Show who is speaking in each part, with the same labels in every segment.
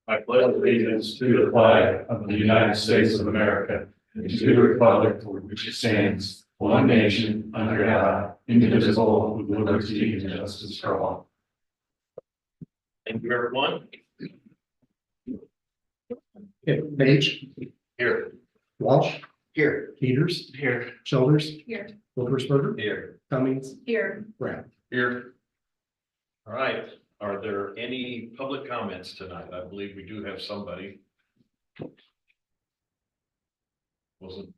Speaker 1: I pledge allegiance to the flag of the United States of America and to the republic for which it stands, one nation, under God, indivisible, with liberty and justice for all.
Speaker 2: Thank you, everyone.
Speaker 3: Okay, Page,
Speaker 2: Here.
Speaker 3: Walsh,
Speaker 2: Here.
Speaker 3: Peters,
Speaker 2: Here.
Speaker 3: Shoulders,
Speaker 4: Here.
Speaker 3: Wilkersberger,
Speaker 2: Here.
Speaker 3: Cummings,
Speaker 4: Here.
Speaker 3: Brown.
Speaker 2: Here. All right, are there any public comments tonight? I believe we do have somebody. Wasn't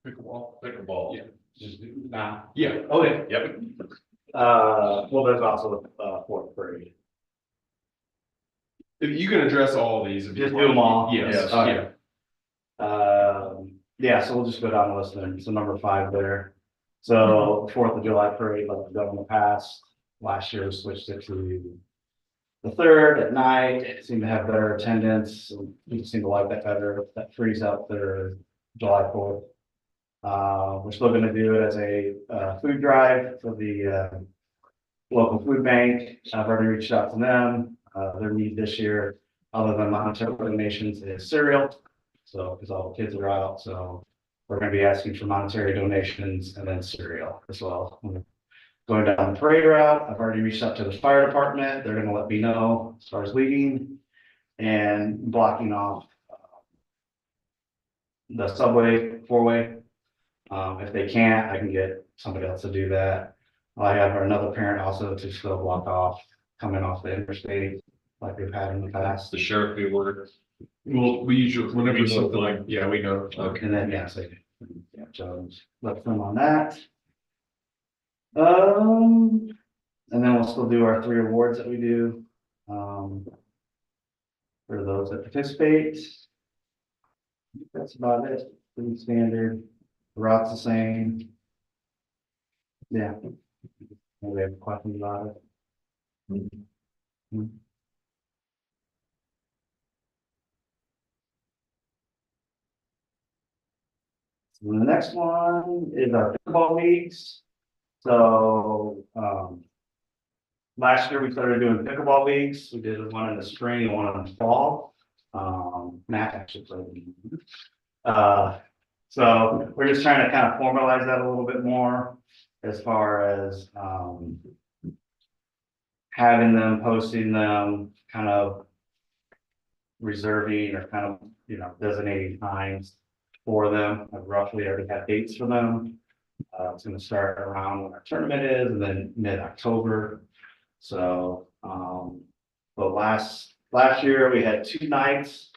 Speaker 2: pickleball.
Speaker 1: Nah.
Speaker 2: Yeah.
Speaker 1: Okay.
Speaker 2: Yep.
Speaker 1: Well, there's also fourth grade.
Speaker 5: You can address all these. if you
Speaker 1: Just do
Speaker 5: want.
Speaker 1: them all?
Speaker 5: Yes,
Speaker 2: Yes.
Speaker 5: yeah.
Speaker 1: Yeah, so we'll just go down the list then. So number 5 there. So 4th of July parade, like we've done in the past. Last year we switched it to the 3rd at night. It seemed to have better attendance. People seem to like that better. That frees up their July 4th. We're still gonna do it as a food drive for the local food bank. I've already reached out to them. Their need this year, other than monetary donations, is cereal. So, because all the kids are out, so we're gonna be asking for monetary donations and then cereal as well. Going down the parade route, I've already reached out to the fire department. They're gonna let me know as far as leaving and blocking off the subway 4-way. If they can't, I can get somebody else to do that. I have another parent also to still block off coming off the interstate like we've had in the past.
Speaker 2: The sheriff be ordered.
Speaker 5: Well, we usually, whenever
Speaker 2: We
Speaker 5: something
Speaker 2: notify.
Speaker 5: like, yeah, we know.
Speaker 2: Okay.
Speaker 1: And then, yeah, so, yeah, so let them on that. And then we'll still do our 3 awards that we do. For those that participate. That's about it, pretty standard, the route's the same. Yeah. We have questions about it. Hmm. So the next one is our pickleball leagues. So, last year we started doing pickleball leagues. We did one in the spring and one in the fall. Matt actually played. So we're just trying to kind of formalize that a little bit more as far as, having them, posting them, kind of reserving or kind of, designating times for them. I've roughly already have dates for them. It's gonna start around when our tournament is and then mid-October. So, but last year we had 2 nights.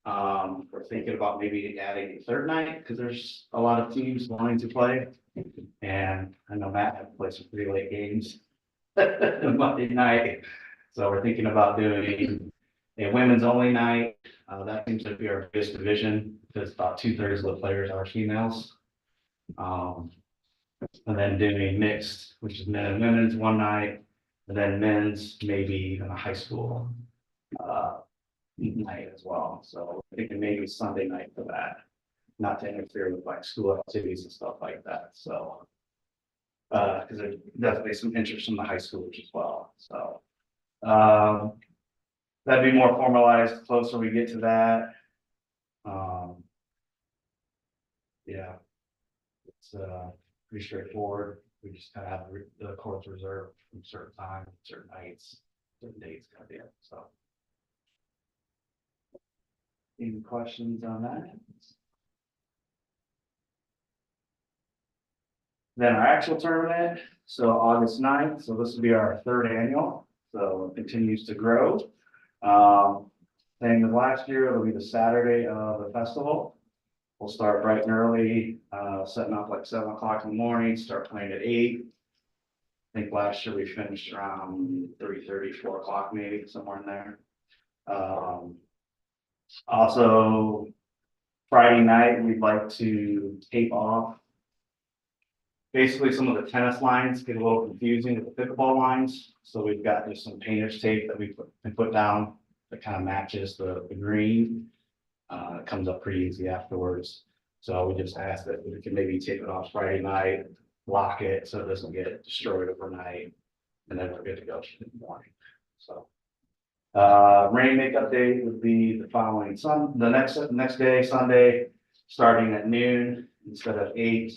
Speaker 1: We're thinking about maybe adding a 3rd night because there's a lot of teams wanting to play. And I know Matt had to play some pretty late games Monday night. So we're thinking about doing a women's only night. That seems to be our biggest division because about 2/3 of the players are females. And then doing mixed, which is men and women's one night, and then men's, maybe even a high school night as well. So I think maybe Sunday night for that, not to interfere with like school activities and stuff like that. So because there's definitely some interest from the high schoolers as well. So that'd be more formalized the closer we get to that. Yeah, it's pretty straightforward. We just kind of have the courts reserved from certain times, certain nights, certain dates, kind of deal. So. Any questions on that? Then our actual tournament, so August 9th, so this will be our 3rd annual, so it continues to grow. Same as last year, it'll be the Saturday of the festival. We'll start bright and early, setting up like 7 o'clock in the morning, start playing at 8. I think last year we finished around 3:30, 4 o'clock maybe, somewhere in there. Also, Friday night, we'd like to tape off. Basically, some of the tennis lines get a little confusing with the pickleball lines, so we've got just some painter's tape that we put down that kind of matches the green. It comes up pretty easy afterwards, so we just asked that we can maybe tape it off Friday night, lock it so it doesn't get destroyed overnight. and then we're good to go in the morning, so. Rain makeup day would be the following the next day, Sunday, starting at noon instead of 8.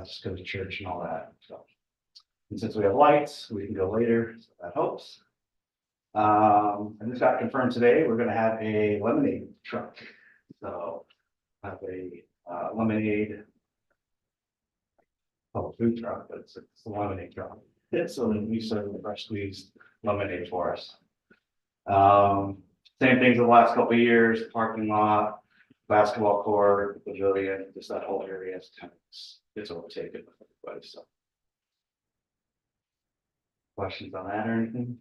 Speaker 1: Just go to church and all that, so. And since we have lights, we can go later, so that helps. And this got confirmed today, we're gonna have a lemonade truck, so. Have a lemonade. Oh, food truck, but it's a lemonade truck. It's so then we serve the fresh squeezed lemonade for us. Same things the last couple of years, parking lot, basketball court, pavilion, just that whole area is kind of, it's overtaken with everybody, so. Questions on that or anything?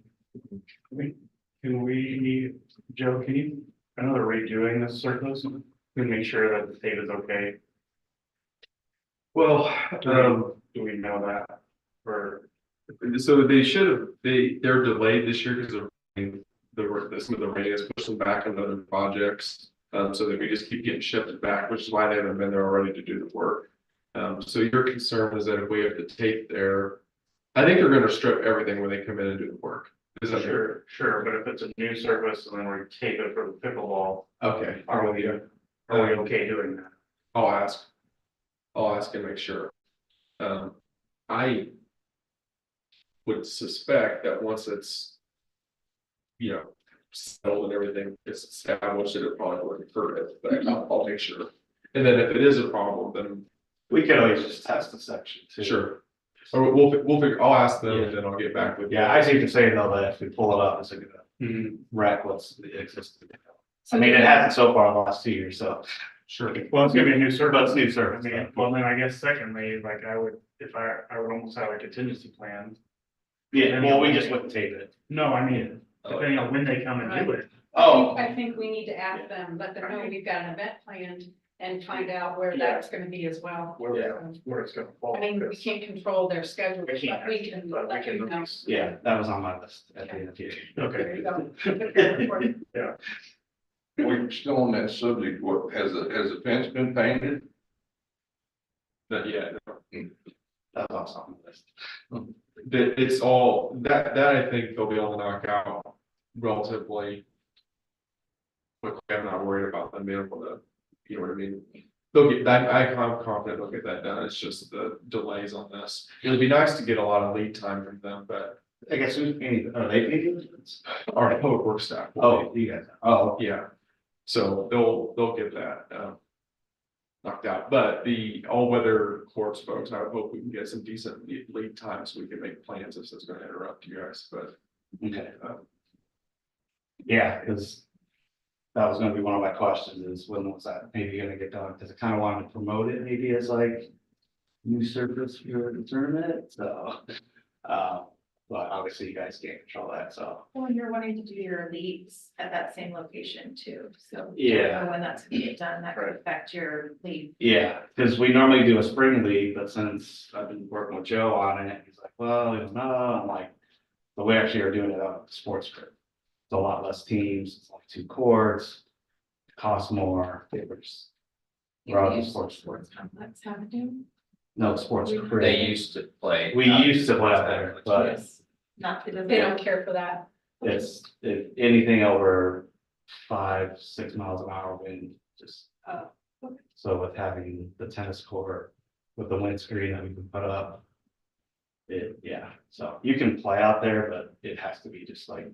Speaker 4: Can we, Joe, can you, I know they're redoing this surface, can we make sure that the state is okay?
Speaker 5: Well,
Speaker 4: Do we know that? Or,
Speaker 5: so they should have, they're delayed this year because some of the rain has pushed them back on other projects. So that we just keep getting shifted back, which is why they haven't been there already to do the work. So your concern is that if we have to take I think they're gonna strip everything when they come in and do the work. Is that
Speaker 4: sure, but if it's a new surface and then we tape it for the pickleball,
Speaker 5: okay?
Speaker 4: are we okay doing that?
Speaker 5: I'll ask and make sure. I would suspect that once it's, settled and everything is established, it probably wouldn't hurt it, but I'll make sure. And then if it is a problem, then
Speaker 1: We could always just test the section too.
Speaker 5: sure. Or we'll figure, I'll ask them and then I'll get back with you.
Speaker 1: Yeah, I see what you're saying though, that if we pull it up, it's gonna wreck what's existing. I mean, it hasn't so far the last 2 years, so.
Speaker 5: Sure.
Speaker 4: Well, it's gonna be a new surface.
Speaker 1: But it's new
Speaker 4: I
Speaker 1: surface.
Speaker 4: mean, well, then I guess secondly, like I would, if I would almost have a contingency plan.
Speaker 1: Yeah, well, we just wouldn't tape it.
Speaker 4: No, I mean, depending on when they come and do it.
Speaker 1: Oh,
Speaker 6: I think we need to ask them, let them know we've got an event planned and find out where that's gonna be as well.
Speaker 4: Where it's gonna fall.
Speaker 6: I mean, we can't control their schedule,
Speaker 4: We can't,
Speaker 6: but we can
Speaker 4: but we
Speaker 6: let
Speaker 4: can
Speaker 6: them know.
Speaker 1: yeah, that was on my list at the end of the year.
Speaker 6: There
Speaker 4: Okay.
Speaker 6: you go. Prepare for it.
Speaker 7: We're still on that subject, what, has the fence been painted?
Speaker 5: Not yet.
Speaker 1: That was also on my list.
Speaker 5: That it's all, that I think they'll be able to knock out relatively quickly. I'm not worried about them being able to, you know what I mean? They'll get, I'm confident they'll get that done. It's just the delays on this. It would be nice to get a lot of lead time from them, but
Speaker 1: I guess who's painting, are they painting?
Speaker 5: our public works staff. will
Speaker 1: Oh, you guys, oh,
Speaker 5: be, yeah. So they'll get that, knocked out, but the all-weather courts folks, I would hope we can get some decent lead time so we can make plans if it's gonna interrupt you guys, but.
Speaker 1: okay. Yeah, because that was gonna be one of my questions is when was that maybe gonna get done? Because I kind of wanted to promote it maybe as like new surface for the tournament, so. But obviously you guys can't control that, so.
Speaker 8: Well, you're wanting to do your leagues at that same location too, so.
Speaker 1: Yeah.
Speaker 8: When that's gonna get done, that could affect your league.
Speaker 1: Yeah, because we normally do a spring league, but since I've been working with Joe on it, he's like, well, we don't know, I'm like. But we actually are doing it out at the sports grid. It's a lot less teams, it's like 2 courts. Costs more, favors. We're out in sports.
Speaker 6: Let's have it do.
Speaker 1: No, sports grid.
Speaker 9: They used to play.
Speaker 1: We used to play out there, but
Speaker 8: Yes. Not to
Speaker 6: They don't care for that.
Speaker 1: it's, if anything over 5-6 miles an hour wind, just.
Speaker 6: Oh, okay.
Speaker 1: So with having the tennis court, with the windscreen that we can put up. Yeah, so you can play out there, but it has to be just like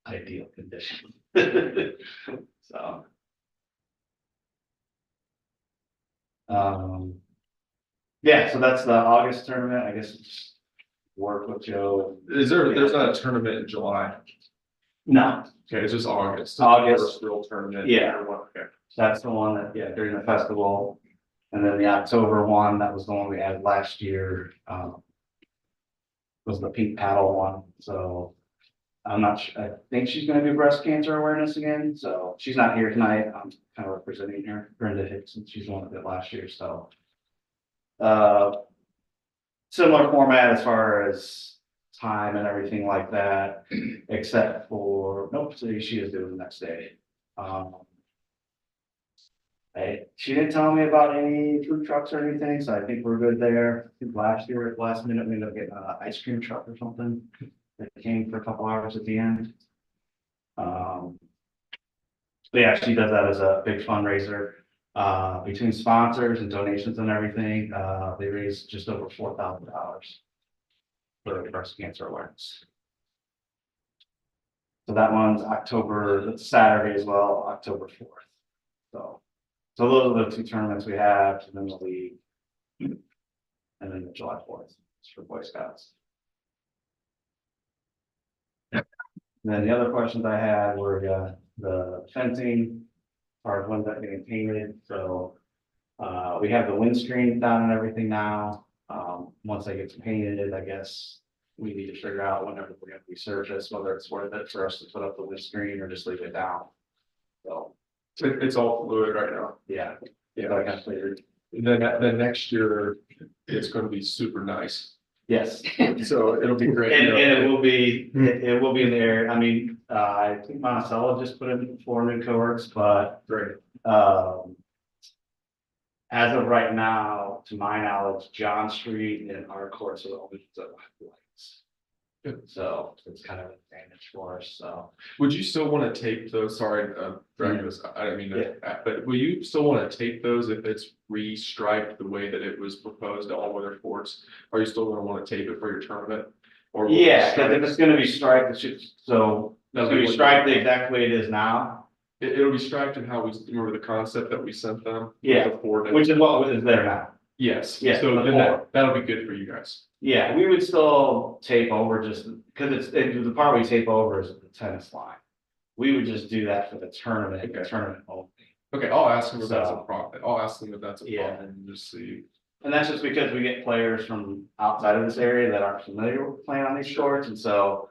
Speaker 1: ideal condition. So. Yeah, so that's the August tournament, I guess just work with Joe.
Speaker 5: There's not a tournament in July.
Speaker 1: No,
Speaker 5: Okay, it's just August.
Speaker 1: August.
Speaker 5: First real tournament.
Speaker 1: Yeah.
Speaker 5: Or what, okay.
Speaker 1: that's the one that, yeah, during the festival. And then the October one, that was the one we had last year, was the pink paddle one, so. I'm not sure, I think she's gonna do breast cancer awareness again, so she's not here tonight, I'm kind of representing her, Brenda Hickson, she's the one that did last year, so. Similar format as far as time and everything like that, except for, nope, so she is doing the next day. She didn't tell me about any food trucks or anything, so I think we're good there. I think last year, at last minute, we ended up getting an ice cream truck or something. That came for a couple hours at the end. But yeah, she does that as a big fundraiser. Between sponsors and donations and everything, they raised just over $4,000 for breast cancer awareness. So that one's October, that's Saturday as well, October 4th. So those are the two tournaments we have, and then the league. And then the July 4th, it's for Boy Scouts. And then the other questions I had were, the fencing, or when's that getting painted, so. We have the windscreen done and everything now, once that gets painted, I guess. We need to figure out whenever we have to resurface, whether it's worth it for us to put up the windscreen or just leave it down. So,
Speaker 5: It's all fluid right now.
Speaker 1: yeah,
Speaker 5: Yeah.
Speaker 1: I got figured.
Speaker 5: Then next year, it's gonna be super nice.
Speaker 1: Yes.
Speaker 5: So it'll be great.
Speaker 1: And it will be, it will be in there, I mean, I think Monticello just put in 4 new courts, but,
Speaker 5: Great.
Speaker 1: as of right now, to my knowledge, John Street and our courts are the only ones that have lights.
Speaker 5: Good.
Speaker 1: So it's kind of an advantage for us, so.
Speaker 5: Would you still wanna tape those, sorry, dragging this, I didn't mean to, but will you still wanna tape those if it's restriped the way that it was proposed to all weather courts? Are you still gonna wanna tape it for your tournament? Or will
Speaker 1: Yeah,
Speaker 5: the
Speaker 1: cause if it's gonna be striped, it should, so, it's
Speaker 5: That'll
Speaker 1: gonna
Speaker 5: be
Speaker 1: be
Speaker 5: what-
Speaker 1: striped the exact way it is now,
Speaker 5: It'll be striped in how we, remember the concept that we sent them?
Speaker 1: Yeah,
Speaker 5: Before that?
Speaker 1: which is what is there now.
Speaker 5: Yes,
Speaker 1: Yeah,
Speaker 5: so then
Speaker 1: before.
Speaker 5: that'll be good for you guys.
Speaker 1: Yeah, we would still tape over just, cause the part we tape over is the tennis line. We would just do that for the tournament,
Speaker 5: Okay.
Speaker 1: only.
Speaker 5: Okay, I'll ask them if that's a
Speaker 1: So-
Speaker 5: problem, I'll ask them if that's a
Speaker 1: Yeah.
Speaker 5: problem, and just see.
Speaker 1: And that's just because we get players from outside of this area that aren't familiar with playing on these courts, and so.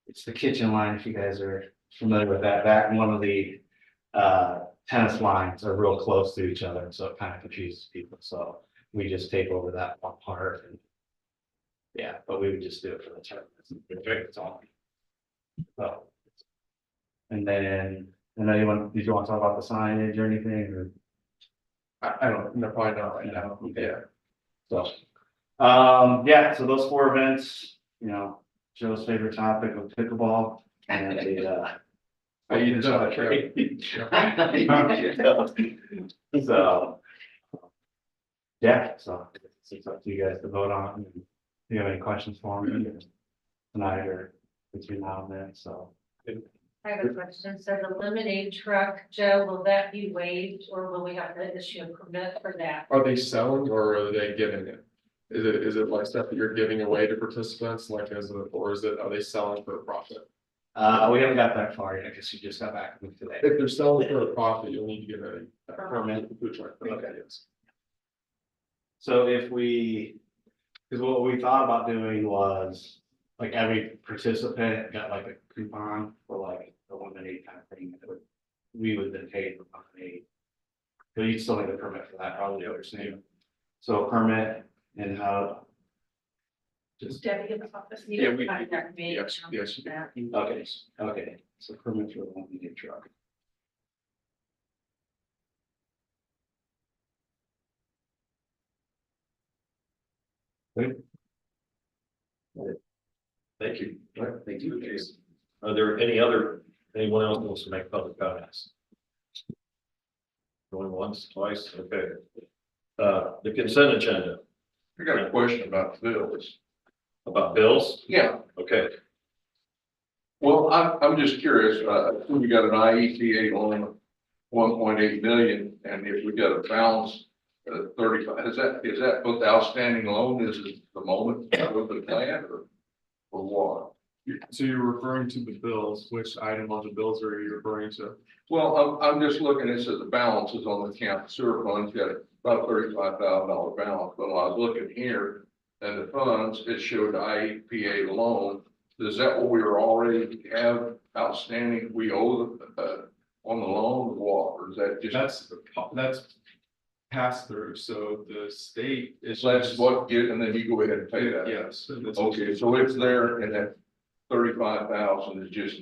Speaker 1: It's the kitchen line, if you guys are familiar with that, back in one of the tennis lines are real close to each other, so it kind of confuses people, so we just tape over that one part and. Yeah, but we would just do it for the tournament. It's on. So. And then anyone, did you want to talk about the signage or anything, or?
Speaker 5: I don't, no, probably not right now,
Speaker 1: Okay.
Speaker 5: yeah.
Speaker 1: So, yeah, so those 4 events, Joe's favorite topic of pickleball and the,
Speaker 5: I eat it up,
Speaker 1: So. Yeah, so it's up to you guys to vote on. If you have any questions for me tonight or between now and then, so.
Speaker 9: I have a question. So the lemonade truck, Joe, will that be waived or will we have to issue a permit for that?
Speaker 5: Are they selling or are they giving it? Is it like stuff that you're giving away to participants, like or is it, are they selling for a profit?
Speaker 1: We haven't got that far yet, I guess you just got back with me today.
Speaker 5: If they're selling for a profit, you'll need to get a
Speaker 1: Permit.
Speaker 5: food truck.
Speaker 1: Okay. So if we, because what we thought about doing was, like, every participant got like a coupon for like the lemonade kind of thing. We would then pay for lemonade. But you still need a permit for that, probably, what you're saying. So a permit and how. Just,
Speaker 8: Debbie in the office.
Speaker 5: Yeah, we-
Speaker 8: Contact me.
Speaker 5: yes, yes, you
Speaker 8: That.
Speaker 1: okay, so permit for the lemonade truck.
Speaker 2: Thank you.
Speaker 1: Thank you.
Speaker 2: Are there anyone else wants to make public comments? Going once, twice, okay. The consent agenda
Speaker 7: I got a question about the bills.
Speaker 2: about bills,
Speaker 7: Yeah,
Speaker 2: okay,
Speaker 7: well, I'm just curious, we got an IETA on 1.8 million, and if we got a balance. 35, is that what the outstanding loan is at the moment with the plan or what?
Speaker 5: So you're referring to the bills, which item on the bills are you referring to?
Speaker 7: Well, I'm just looking, it says the balances on the account, sewer funds got about $35,000 balance, but when I was looking here. And the funds, it showed IEPA loan, is that what we already have outstanding, we owe on the loan, or what, or is that just?
Speaker 5: That's pass through, so the state is.
Speaker 7: So that's what, and then you go ahead and pay that?
Speaker 5: Yes.
Speaker 7: Okay, so it's there and that 35,000 is just,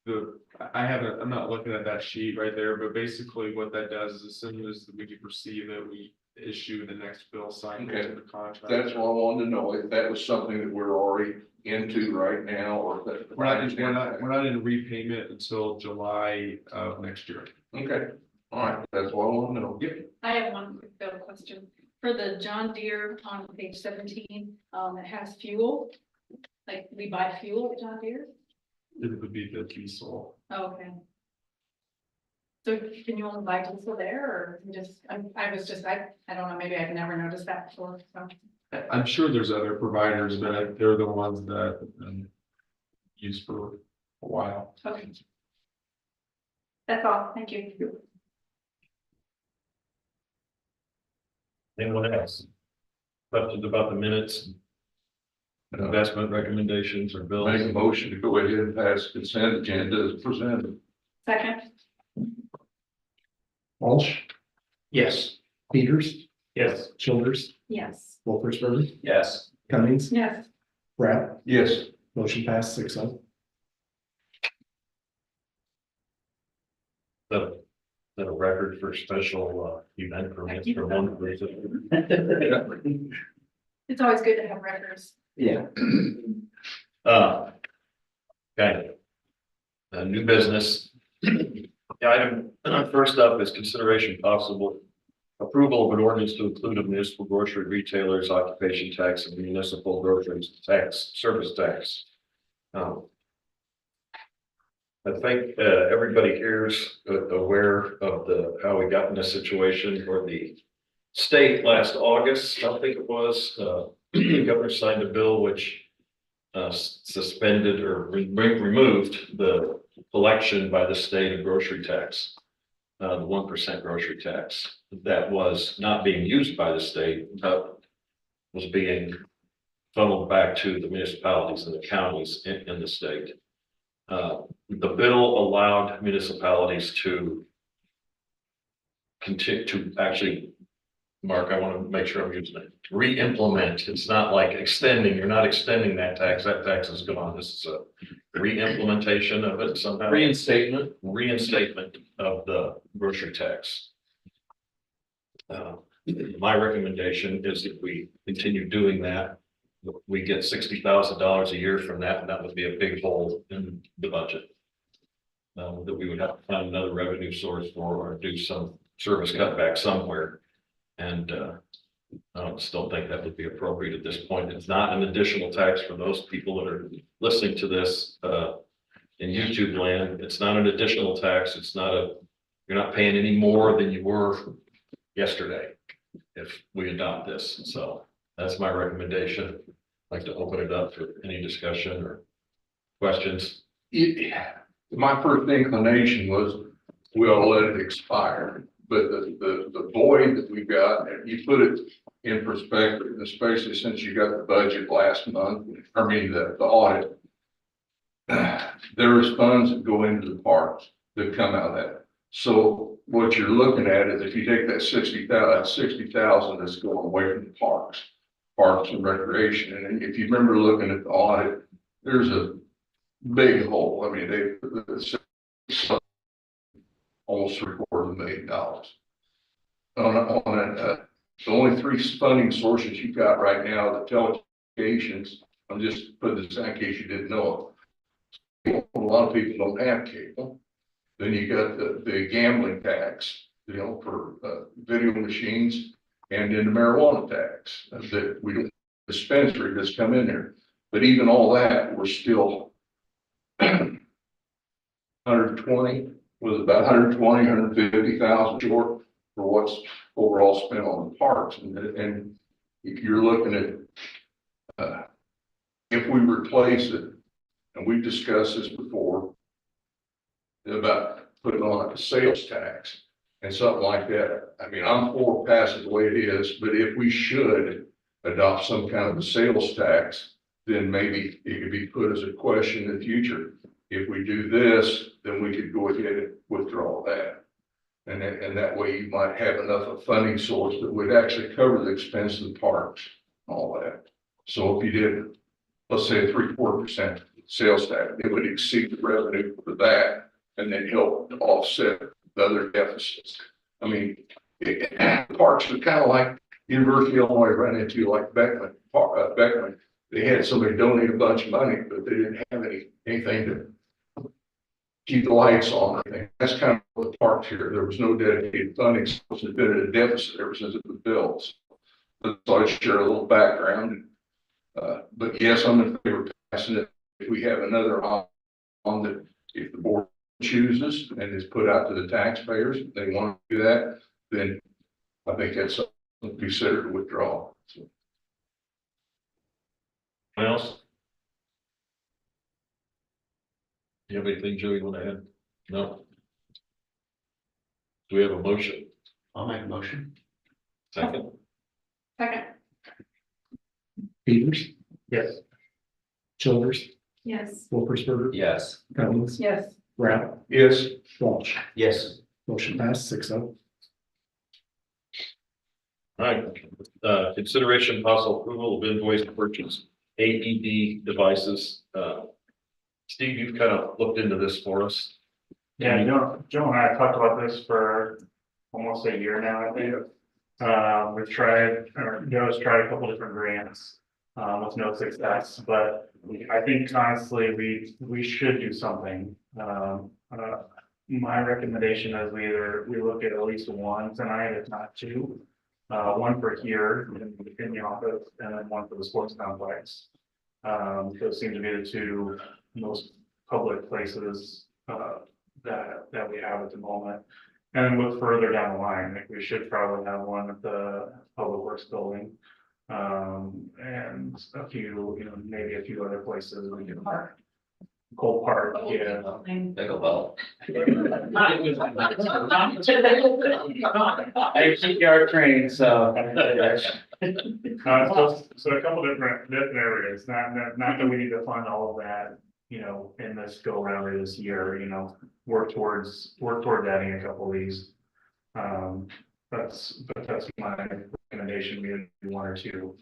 Speaker 5: The I haven't, I'm not looking at that sheet right there, but basically what that does is as soon as we receive it, we issue the next bill cycle
Speaker 7: Okay.
Speaker 5: to the contract.
Speaker 7: That's what I wanted to know, if that was something that we're already into right now, or if that.
Speaker 5: We're not in repayment until July of next year.
Speaker 7: Okay, all right, that's what I want to know.
Speaker 6: I have one quick Bill question. For the John Deere on page 17, it has fuel. Like we buy fuel at John Deere?
Speaker 5: It would be the diesel.
Speaker 6: Oh, okay. So can you only buy diesel there or you just, I don't know, maybe I've never noticed that before, so.
Speaker 5: I'm sure there's other providers, but they're the ones that use for a while.
Speaker 6: Okay. That's all, thank you.
Speaker 2: Anyone else? Questions about the minutes, investment recommendations or bills?
Speaker 7: Make a motion to go ahead and pass consent agenda as presented.
Speaker 6: Second,
Speaker 3: Walsh,
Speaker 1: Yes.
Speaker 3: Peters,
Speaker 4: Yes.
Speaker 3: Childers,
Speaker 6: yes.
Speaker 3: Wolfersberger,
Speaker 1: Yes.
Speaker 3: Cummings,
Speaker 6: Yes.
Speaker 3: Pratt,
Speaker 7: Yes,
Speaker 3: motion passed 6-0.
Speaker 2: That a record for special event permits for one person.
Speaker 6: It's always good to have records.
Speaker 1: Yeah.
Speaker 2: Okay. New business. The item first up is consideration possible approval of an ordinance to include a municipal grocery retailer's occupation tax and municipal groceries tax, service tax. I think everybody here is aware of how we got in this situation where the state last August, I think it was, the governor signed a bill which suspended or removed the collection by the state of grocery tax, the 1% grocery tax that was not being used by the state, but was being funneled back to the municipalities and the counties in the state. The bill allowed municipalities to continue to actually, Mark, I want to make sure I'm using it, re-implement. It's not like extending, you're not extending that tax is gone. This is a re-implementation of it somehow. Reinstatement of the grocery tax. My recommendation is that we continue doing that. We get $60,000 a year from that, and that would be a big hole in the budget. That we would have to find another revenue source for or do some service cutback somewhere. And I still think that would be appropriate at this point. It's not an additional tax for those people that are listening to this in YouTube land. It's not an additional tax. It's not you're not paying any more than you were yesterday if we adopt this. So that's my recommendation. I'd like to open it up for any discussion or questions.
Speaker 7: my first inclination was we'll let it expire. But the void that we got, and you put it in perspective, especially since you got the budget last month, the audit. There is funds that go into the parks that come out of that. So what you're looking at is if you take that 60,000 that's going away from the parks and recreation. And if you remember looking at the audit, there's a big hole. I mean, almost $750,000 on the only three funding sources you've got right now, the telecommunications. I'm just putting this in case you didn't know it. A lot of people don't have cable. Then you got the gambling tax, for video machines, and then the marijuana tax that we don't dispensary that's come in there. But even all that, we're still 120 was about 150,000 short for what's overall spent on the parks. And if you're looking at if we replace it, and we've discussed this before about putting on a sales tax and something like that. I mean, I'm for passing the way it is, but if we should adopt some kind of a sales tax, then maybe it could be put as a question in the future. If we do this, then we could go ahead and withdraw that. And that way you might have enough of funding source that would actually cover the expense of the parks, all that. So if you did, let's say a 3-4% sales tax, it would exceed the revenue for that. and then help to offset the other deficits. I mean, parks are kind of like University of Illinois ran into, like Beckman, Beckman. They had somebody donate a bunch of money, but they didn't have anything to keep the lights on. I think that's kind of what the parks here. There was no dedicated funding, so it's been at a deficit ever since it was built. So I share a little background. But yes, I'm in favor of passing it. If we have another on that, if the board chooses and is put out to the taxpayers, if they want to do that, then I think that's something to consider to withdraw. So,
Speaker 2: Anyone else? Do you have anything, Joe, you want to add? No? Do we have a motion?
Speaker 1: I'll make a motion.
Speaker 2: Second?
Speaker 6: Second,
Speaker 3: Peters,
Speaker 1: Yes.
Speaker 3: Childers,
Speaker 8: Yes.
Speaker 3: Wolfersberger,
Speaker 1: Yes.
Speaker 3: Cummings,
Speaker 6: yes.
Speaker 3: Brad,
Speaker 7: yes,
Speaker 3: Walsh.
Speaker 1: Yes.
Speaker 3: Motion passed 6-0.
Speaker 2: All right, consideration possible approval of invoice to purchase AED devices. Steve, you've kind of looked into this for us.
Speaker 4: Yeah, Joe and I have talked about this for almost a year now, I think. We've tried, or Joe's tried a couple different grants, with no success, but I think honestly, we should do something. My recommendation is we look at least one tonight, if not two. One for here in the office and then one for the sports complex. Those seem to be the two most public places, that we have at the moment. And look further down the line, like we should probably have one at the Public Works Building. And a few, maybe a few other places we can park. Cole Park, yeah.
Speaker 1: Pickleball. I keep yard training, so.
Speaker 4: So a couple different areas, not that we need to fund all of that, in this go round or this year, work towards adding a couple of these. That's my recommendation, maybe one or two,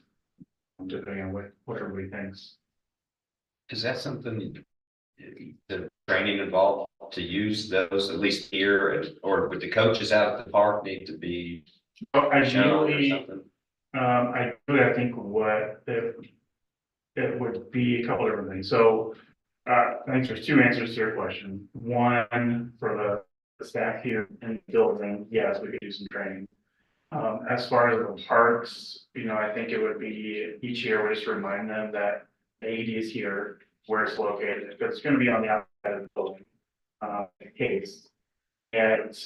Speaker 4: depending on what everybody thinks.
Speaker 10: Is that something, the training involved to use those at least here, or would the coaches out at the park need to be shown or
Speaker 4: Ideally,
Speaker 10: something?
Speaker 4: I think what it would be a couple different things. So I think there's two answers to your question. One, for the staff here in the building, yes, we could do some training. As far as the parks, I think it would be each year we just remind them that AED is here, where it's located, because it's going to be on the outside of the building, in case. And,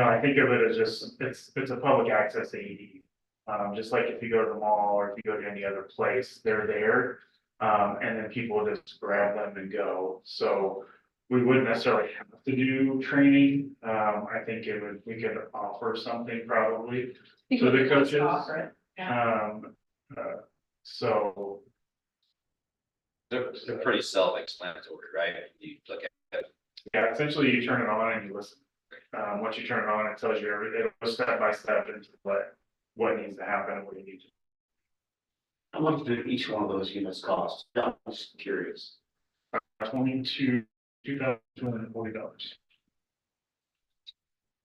Speaker 4: I think of it as just, it's a public access AED. Just like if you go to the mall or if you go to any other place, they're there. And then people just grab them and go. So we wouldn't necessarily have to do training. I think we could offer something probably to the coaches.
Speaker 6: Offer it, yeah.
Speaker 4: So.
Speaker 10: They're pretty self-explanatory, right? You look at it.
Speaker 4: Yeah, essentially you turn it on and you listen. Once you turn it on, it tells you everything, it goes step by step into what needs to happen, and what you need to.
Speaker 1: How much do each one of those units cost? I'm just curious.
Speaker 4: $2,240.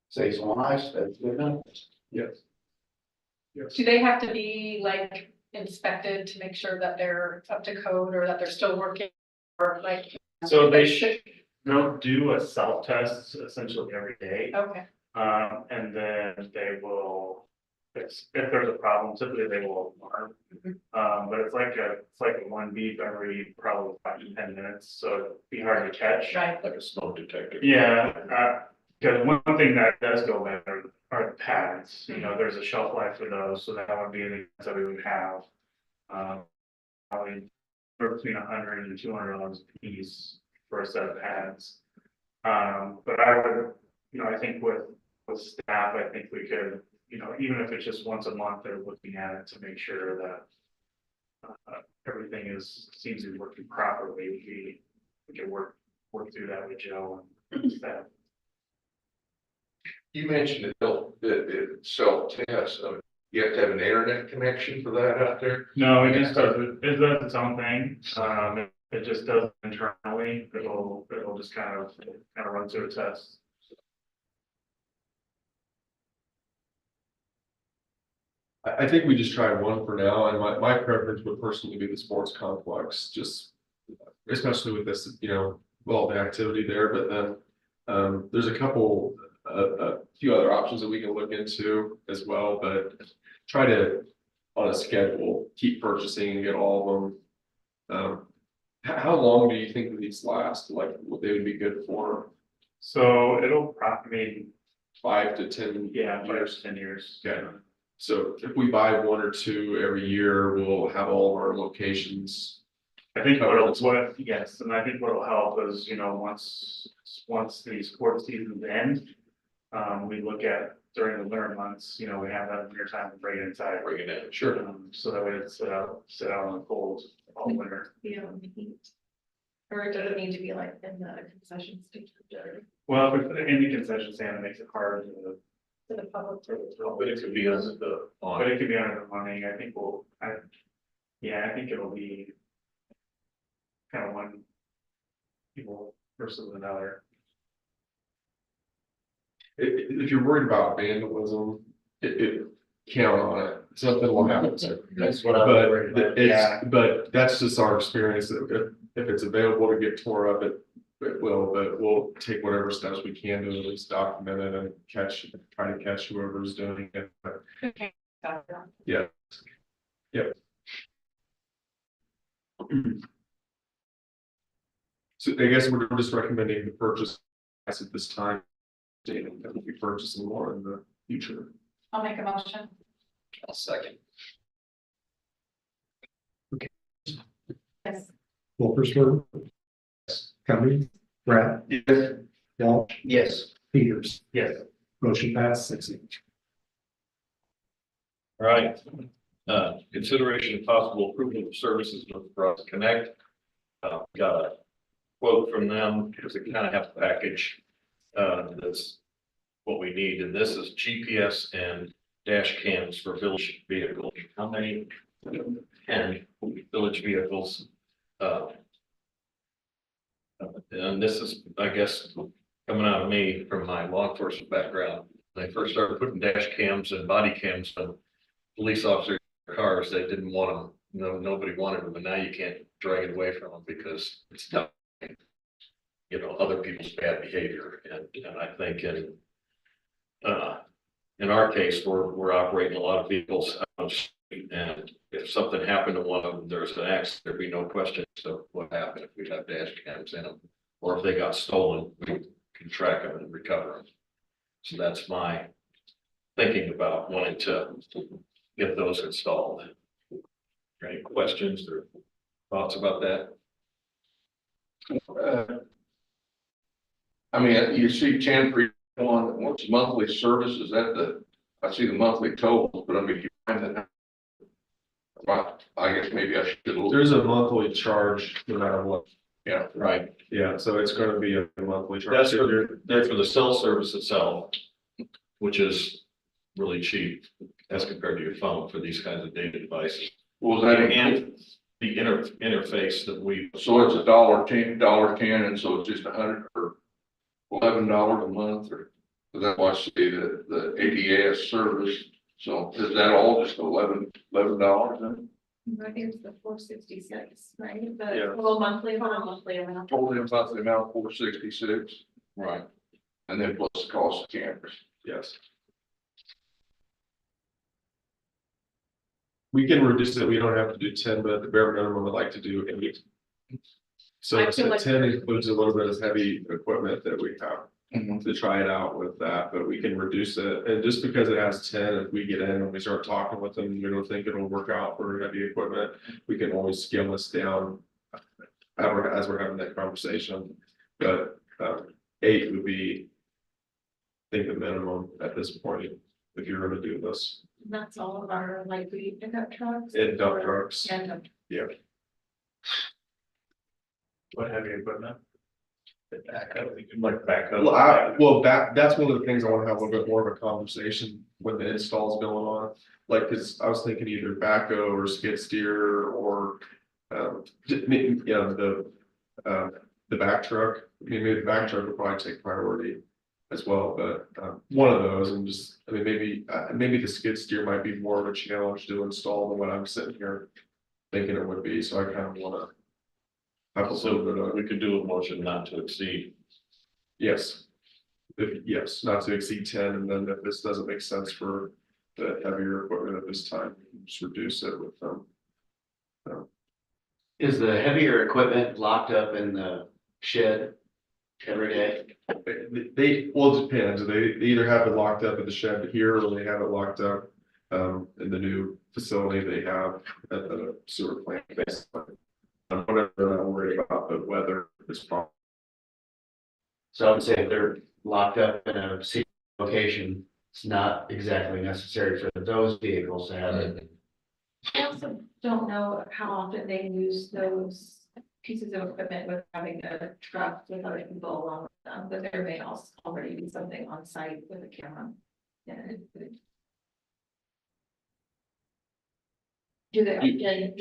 Speaker 1: Saves on lives, that's good enough.
Speaker 4: Yes. Yes.
Speaker 6: Do they have to be like inspected to make sure that they're up to code or that they're still working or like?
Speaker 4: So they'll do a self-test essentially every day.
Speaker 6: Okay,
Speaker 4: And then they will, if there's a problem, typically they will alarm. But it's like a one beep every probably 5 to 10 minutes, so it'd be hard to catch.
Speaker 6: right.
Speaker 2: Like a smoke detector.
Speaker 4: Yeah, because one thing that does go better are the pads, there's a shelf life for those, so that would be the that we would have. Probably between $100 and $200 a piece for a set of pads. But I would, I think with staff, I think we could, even if it's just once a month, they're looking at it to make sure that everything seems to be working properly. We can work through that with Joe and staff.
Speaker 7: you mentioned it self-test. You have to have an internet connection for that out there.
Speaker 4: No, it just does its own thing. it just does internally, it'll just kind of run through a test.
Speaker 5: I think we just try one for now, and my preference would personally be the sports complex, just especially with this, well, the activity there, but then there's a couple, a few other options that we can look into as well, but try to, on a schedule, keep purchasing and get all of them. How long do you think these last? Like, what they would be good for?
Speaker 4: So it'll probably,
Speaker 5: 5 to 10
Speaker 4: yeah, 5
Speaker 5: years?
Speaker 4: to 10 years.
Speaker 5: Okay. So if we buy 1 or 2 every year, we'll have all of our locations.
Speaker 4: I think yes, and I think what'll help is, once these sports seasons end, we look at during the winter months, we have that winter time to bring it inside.
Speaker 2: Bring it in.
Speaker 5: Sure.
Speaker 4: So that way it's sit out in the cold all winter.
Speaker 8: Yeah, heat. Or does it need to be like in the concession stand?
Speaker 4: Well, if it's in the concession stand, it makes it hard to,
Speaker 8: For the public to.
Speaker 2: But it could be on the,
Speaker 4: but it could be under the money, I think I think it'll be kind of one people versus another.
Speaker 5: If you're worried about vandalism, count on it. Something will happen.
Speaker 1: That's what I was
Speaker 5: But
Speaker 1: worried about.
Speaker 5: but that's just our experience. If it's available to get tore up, it will, but we'll take whatever steps we can to at least document it and try to catch whoever's doing it. But
Speaker 8: Okay.
Speaker 5: yeah. Yep. So I guess we're just recommending the purchase at this time, stating that we'll be purchasing more in the future.
Speaker 6: I'll make a motion.
Speaker 10: I'll second.
Speaker 8: Yes.
Speaker 3: Wolfersburg. Cummings, Brett,
Speaker 5: Yes.
Speaker 3: Welch,
Speaker 10: Yes.
Speaker 3: Peters,
Speaker 4: Yes.
Speaker 3: motion passed 6-0.
Speaker 2: All right. Consideration of possible approval of services with Cross Connect. Got a quote from them because they kind of have a package. That's what we need, and this is GPS and dash cams for village vehicles. How many? 10 village vehicles. And this is, I guess, coming out of me from my law enforcement background. When they first started putting dash cams and body cams on police officer cars, they didn't want them. No, nobody wanted them, and now you can't drag it away from them because it's not, other people's bad behavior. And I think in our case, we're operating a lot of vehicles out of street, and if something happened to one of them, there's an accident, there'd be no question of what happened if we have dash cams in them. Or if they got stolen, we can track them and recover them. So that's my thinking about wanting to get those installed. Any questions or thoughts about that?
Speaker 7: I mean, you see 10 for one, what's monthly service? Is that I see the monthly totals, but I mean, you find that. Well, I guess maybe I should look.
Speaker 5: There's a monthly charge no matter what.
Speaker 7: Yeah,
Speaker 2: Right.
Speaker 5: Yeah, so it's gonna be a monthly charge.
Speaker 2: That's for the cell service itself, which is really cheap as compared to your phone for these kinds of data devices.
Speaker 7: was that
Speaker 2: And the interface that we.
Speaker 7: so it's $10, and so it's just 100 or $11 a month, or that's why I say the ADS service. So is that all just $11 then?
Speaker 8: I think it's the 466, right?
Speaker 5: Yeah.
Speaker 8: The total monthly amount.
Speaker 7: Totally about the amount 466,
Speaker 2: Right.
Speaker 7: and then plus the cost of cameras.
Speaker 5: Yes. We can reduce it, we don't have to do 10, but at the bare minimum, I'd like to do 8. So
Speaker 6: I feel like-
Speaker 5: 10 includes a little bit of heavy equipment that we have
Speaker 7: Mhm.
Speaker 5: to try it out with that, but we can reduce it. And just because it has 10, if we get in and we start talking with them, and we don't think it'll work out for heavy equipment, we can always scale this down as we're having that conversation. But 8 would be, I think, the minimum at this point, if you're gonna do this.
Speaker 8: That's all of our light duty pickup trucks.
Speaker 5: And dump trucks.
Speaker 8: And dump-
Speaker 4: What heavy equipment?
Speaker 2: Like backhoe.
Speaker 5: That's one of the things I want to have a little bit more of a conversation when the install's going on. Like, cause I was thinking either backhoe or skid steer or The back truck, I mean, maybe the back truck would probably take priority as well, but, one of those and just, I mean, maybe the skid steer might be more of a challenge to install than what I'm sitting here thinking it would be, so I kind of wanna have a little bit
Speaker 2: So
Speaker 5: of,
Speaker 2: we could do a motion not to exceed.
Speaker 5: yes. Yes, not to exceed 10, and then if this doesn't make sense for the heavier equipment at this time, just reduce it with them.
Speaker 1: Is the heavier equipment locked up in the shed every day?
Speaker 5: Well, it depends, they either have it locked up at the shed here, or they have it locked up. In the new facility they have at the sewer plant, basically. Whatever they're not worried about, the weather is probably.
Speaker 1: So I would say if they're locked up in a secret location, it's not exactly necessary for those vehicles to have it.
Speaker 8: I also don't know how often they use those pieces of equipment with having a truck with other people along with them, but there may also already be something on site with a camera. And do they, again,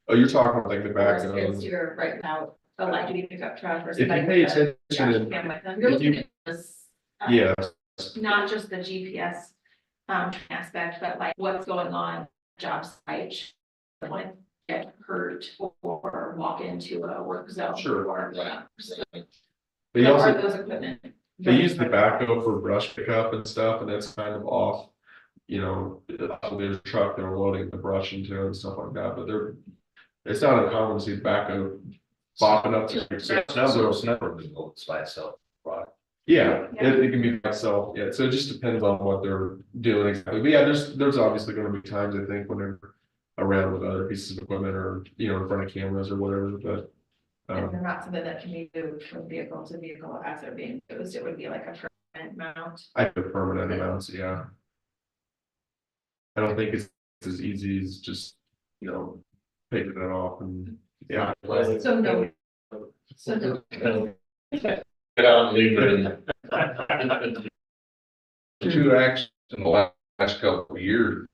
Speaker 5: Oh, you're talking like the back of.
Speaker 8: it's your right now, a light duty pickup truck or
Speaker 5: If you
Speaker 8: something.
Speaker 5: pay
Speaker 8: with a
Speaker 5: attention
Speaker 8: dash
Speaker 5: and-
Speaker 8: cam with them. You're
Speaker 5: if you-
Speaker 8: looking at this,
Speaker 5: Yeah,
Speaker 8: not just the GPS aspect, but like what's going on job site. Someone get hurt or walk into a work zone.
Speaker 5: Sure.
Speaker 8: Or
Speaker 5: they
Speaker 8: so
Speaker 5: also.
Speaker 8: are those equipment.
Speaker 5: They use the backhoe for brush pickup and stuff, and that's kind of off. You know, there's a truck they're loading the brush into and stuff like that, but it's not uncommon to see the backhoe bopping up to.
Speaker 10: It's by itself, right?
Speaker 5: Yeah, it can be by itself, yeah, so it just depends on what they're doing exactly, but yeah, there's obviously gonna be times, I think, when they're around with other pieces of equipment or, you know, in front of cameras or whatever, but.
Speaker 8: And they're not something that can be moved from vehicle to vehicle as they're being used. It would be like a permanent mount.
Speaker 5: I have permanent amounts, yeah. I don't think it's as easy as just, you know, taking it off and, yeah.
Speaker 8: So no. So no.
Speaker 2: Get out and leave it.
Speaker 7: Two accidents in the last couple of years.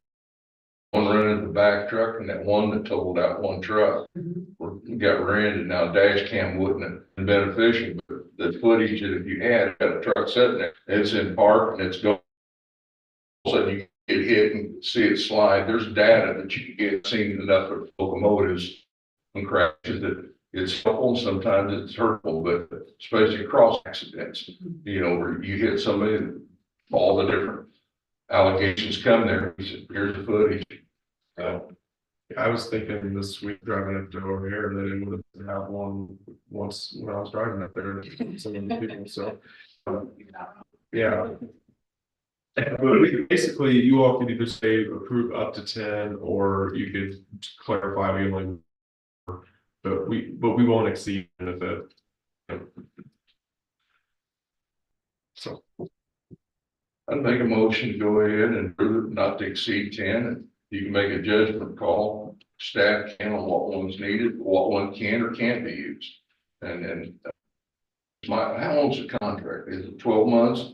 Speaker 7: One running the back truck and that one that totaled that one truck. Got rear-ended. Now dash cam wouldn't have been beneficial, but the footage that if you had, got a truck sitting there, it's in park and it's going. All of a sudden you get hit and see it slide. There's data that you can get, seen enough of locomotives and crashes that it's helpful, sometimes it's hurtful, but especially cross accidents, you know, where you hit somebody and all the different allegations come there. He said, here's the footage.
Speaker 5: I was thinking this week driving up to over here that it would have had one once when I was driving up there, some of the people, so. Yeah. But basically, you all could either say approve up to 10, or you could clarify we only. But we won't exceed the. So.
Speaker 7: I'd make a motion to go ahead and approve it not to exceed 10, and you can make a judgment call, staff can on what one's needed, what one can or can't be used. And how long's the contract? Is it 12 months?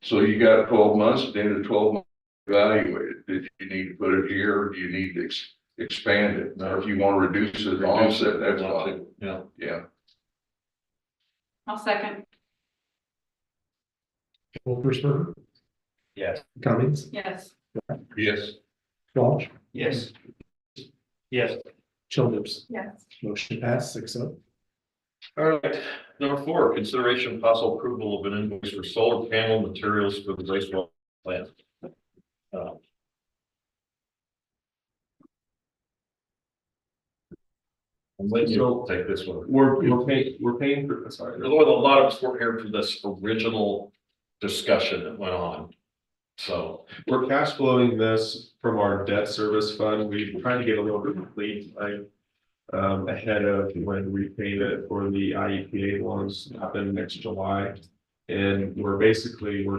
Speaker 7: So you got 12 months, at the end of 12 months, evaluate it. Did you need to put it here, or do you need to expand it? Now, if you want to reduce it, offset, that's fine.
Speaker 2: Yeah.
Speaker 7: Yeah.
Speaker 6: I'll second.
Speaker 3: Wolfensberger,
Speaker 10: Yes.
Speaker 3: Cummings,
Speaker 6: Yes.
Speaker 7: Yes.
Speaker 3: Walsh,
Speaker 10: Yes.
Speaker 1: Yes.
Speaker 3: Childers.
Speaker 8: Yes.
Speaker 3: Motion passed 6-0.
Speaker 2: All right, number 4, consideration of possible approval of an invoice for solar panel materials for the wastewater plant. I'm letting you take this one.
Speaker 5: We're paying for, sorry.
Speaker 2: There's a lot of us were here for this original discussion that went on. So,
Speaker 5: We're cash flowing this from our debt service fund. We trying to get a little bit complete, like, ahead of when repayment for the IEPA loans happen next July. And we're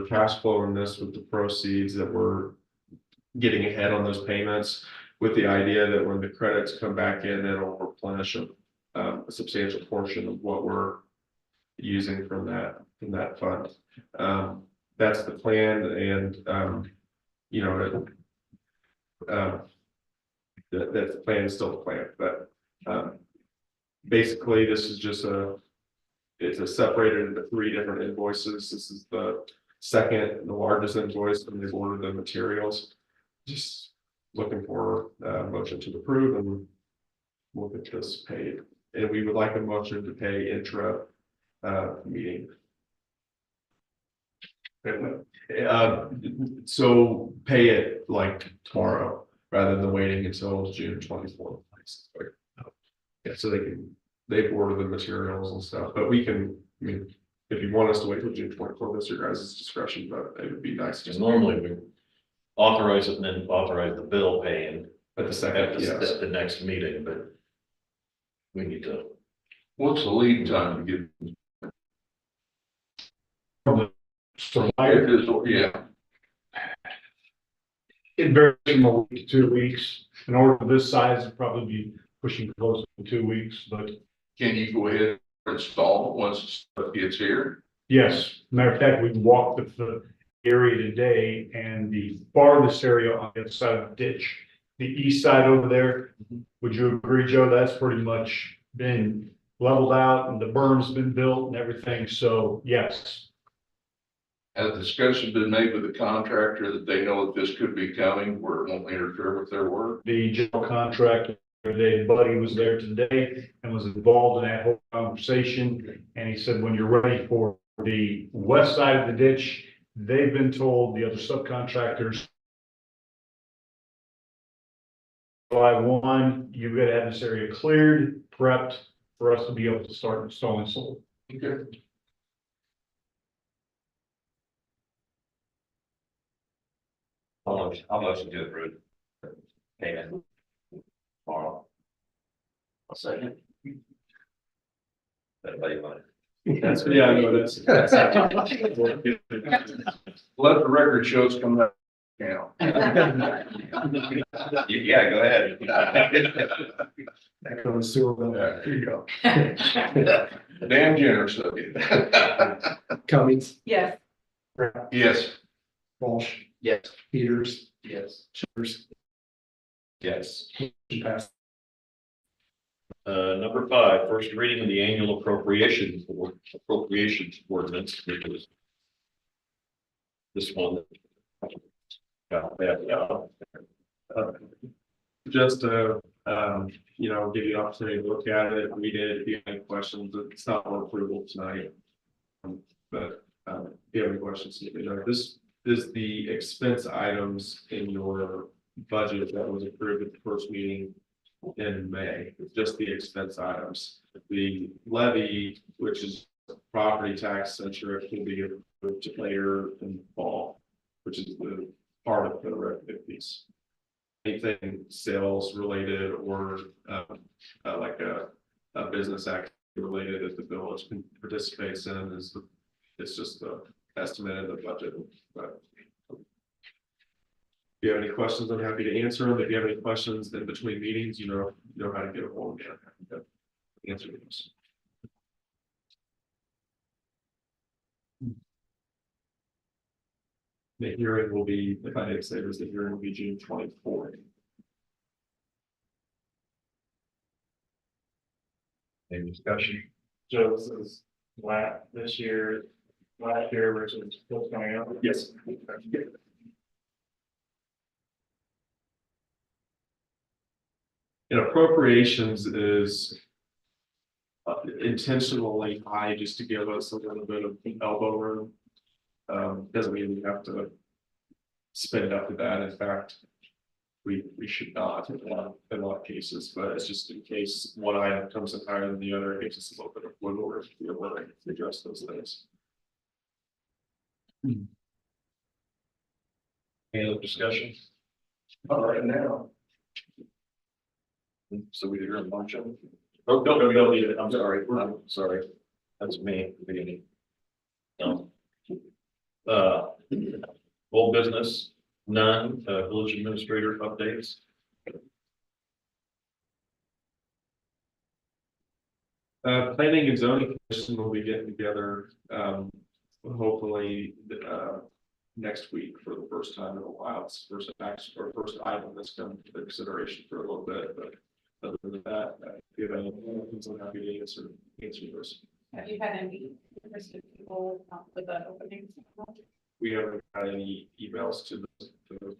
Speaker 5: cash flowing this with the proceeds that we're getting ahead on those payments, with the idea that when the credits come back in, it'll replenish a substantial portion of what we're using from that fund. That's the plan, and you know, that plan is still the plan, but, basically, this is just it's a separated into 3 different invoices. This is the second, the largest invoice, and they've ordered the materials. Just looking for a motion to approve, and we'll get this paid. And we would like a motion to pay intra meeting. So pay it like tomorrow rather than waiting until June 24th. Yeah, so they've ordered the materials and stuff, but we can, I mean, if you want us to wait till June 24th, that's your guys' discretion, but it would be nice
Speaker 2: Because
Speaker 5: just
Speaker 2: normally we authorize it and then authorize the bill paying
Speaker 5: at the
Speaker 2: at
Speaker 5: second, yes.
Speaker 2: the next meeting, but we need to.
Speaker 7: What's the lead time to get?
Speaker 11: So
Speaker 7: It is, yeah,
Speaker 11: it varies from a week to 2 weeks. In order for this size, it'd probably be pushing close to 2 weeks, but
Speaker 7: can you go ahead and install it once it gets here?
Speaker 11: yes, matter of fact, we walked the area today and the farthest area on the other side of the ditch, the east side over there. Would you agree, Joe? That's pretty much been leveled out and the berm's been built and everything. So yes,
Speaker 7: Has discussion been made with the contractor that they know that this could be coming where it won't interfere with their work?
Speaker 11: the general contractor, Buddy was there today and was involved in that whole conversation. And he said, when you're ready for the west side of the ditch, they've been told, the other subcontractors, July 1, you've got to have this area cleared, prepped for us to be able to start installing solar.
Speaker 7: Okay.
Speaker 10: I'll motion to approve. Payment. Tomorrow.
Speaker 1: I'll second.
Speaker 10: Everybody want it?
Speaker 5: That's, yeah, I know that's.
Speaker 7: Let the record show it's coming up now.
Speaker 10: Yeah, go ahead.
Speaker 3: That goes sewer bill.
Speaker 7: There you go. Damn generous of you.
Speaker 3: Cummings,
Speaker 6: Yes.
Speaker 7: Yes.
Speaker 3: Walsh,
Speaker 1: Yes.
Speaker 3: Peters,
Speaker 1: Yes.
Speaker 3: Childers,
Speaker 10: Yes.
Speaker 3: motion passed.
Speaker 2: Number 5, first reading of the annual appropriations ordinance, which is this one.
Speaker 5: Just to, you know, give you an opportunity to look at it, read it, if you have any questions, it's not for approval tonight. But, if you have any questions, you know, this is the expense items in your budget that was approved at the first meeting in May, just the expense items. The levy, which is property tax censure, can be approved later in the fall, which is the part of the revenue piece. Anything sales related or like a business act related that the village can participates in is it's just the estimate of the budget. But if you have any questions, I'm happy to answer them. If you have any questions in between meetings, you know how to get a hold of me. I'm happy to answer those. The hearing will be, if I did say this, the hearing will be June 24th.
Speaker 2: Any discussion?
Speaker 4: So this is last year versus what's coming up.
Speaker 5: Yes. And appropriations is intentionally high just to give us a little bit of elbow room. Doesn't mean we have to spend up to that. In fact, we should not in a lot of cases, but it's just in case one item comes in higher than the other, it gives us a little bit of wiggle room to be able to address those things.
Speaker 2: Any other discussion?
Speaker 7: All right, now.
Speaker 2: So we did a motion. Oh, no, we don't need it. I'm sorry. That's me. Old business, none, village administrator updates.
Speaker 5: Planning and zoning commission will be getting together, hopefully, next week for the first time in a while. It's the first action or first item that's come to consideration for a little bit, but other than that, if you have any questions, I'm happy to answer those.
Speaker 6: Have you had any interested people with the openings?
Speaker 5: We haven't got any emails to the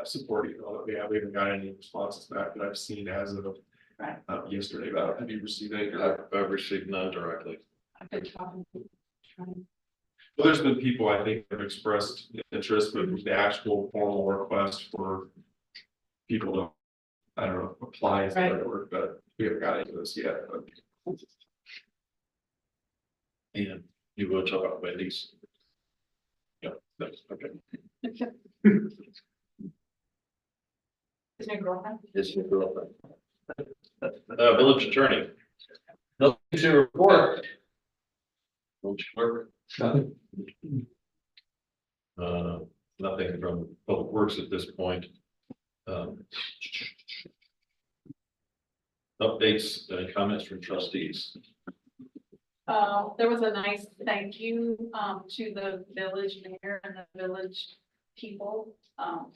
Speaker 5: support email that we have. We haven't got any responses back that I've seen as of
Speaker 6: Right.
Speaker 5: yesterday. But have you received any?
Speaker 2: I've received none directly.
Speaker 6: I've been talking to trying.
Speaker 5: Well, there's been people I think that have expressed interest, but the actual formal request for people to, I don't know, apply is the right word, but we haven't got into this yet. But
Speaker 2: And you will talk about Wendy's. Yeah, that's okay.
Speaker 6: Is your girlfriend?
Speaker 2: It's your girlfriend. Village attorney. Nothing to report. Village clerk. Nothing from Public Works at this point. Updates, comments from trustees.
Speaker 6: There was a nice thank you, to the village mayor and the village people,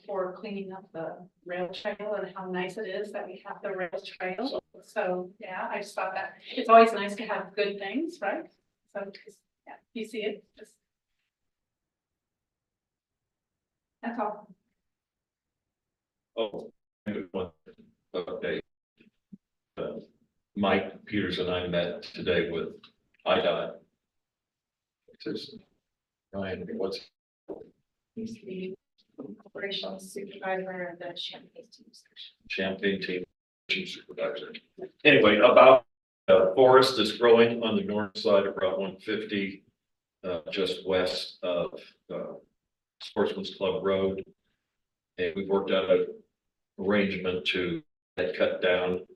Speaker 6: for cleaning up the rail trail and how nice it is that we have the rail trail. So, yeah, I just thought that it's always nice to have good things, right? So, yeah, you see it, just. That's all.
Speaker 2: Oh, and one update. Mike Peters and I met today with IDOT. Just, Ryan, what's
Speaker 8: He's the operational supervisor of the Champaign team section.
Speaker 2: Champaign team supervisor? Anyway, about forest is growing on the north side of Route 150, just west of Sportsman's Club Road. And we've worked out an arrangement to cut down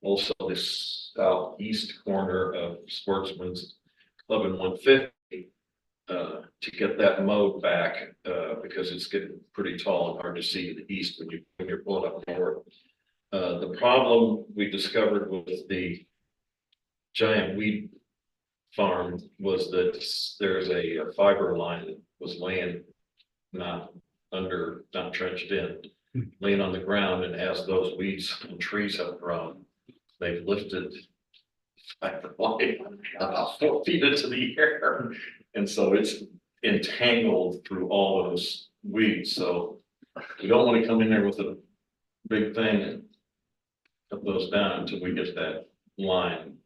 Speaker 2: also this southeast corner of Sportsman's Club and 150 to get that mowed back because it's getting pretty tall and hard to see to the east when you're pulling up north. The problem we discovered with the giant weed farm was that there's a fiber line that was laying not trenched in, laying on the ground, and as those weeds and trees have grown, they've lifted fiber line about 4 feet into the air, and so it's entangled through all those weeds. So we don't want to come in there with a big thing and cut those down until we get that line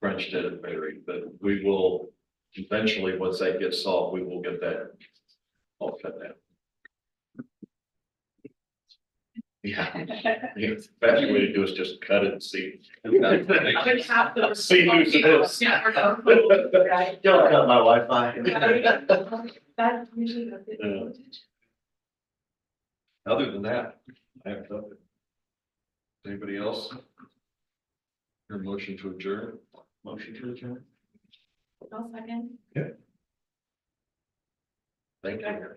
Speaker 2: trenched in and buried. But we will eventually, once that gets solved, we will get that all cut down. Yeah, the best way to do is just cut it and see. See who's this.
Speaker 6: Right.
Speaker 1: Don't cut my Wi-Fi.
Speaker 6: That usually does it.
Speaker 2: Other than that, I have nothing. Anybody else? Your motion to adjourn? Motion to adjourn?
Speaker 6: I'll second.
Speaker 2: Thank you.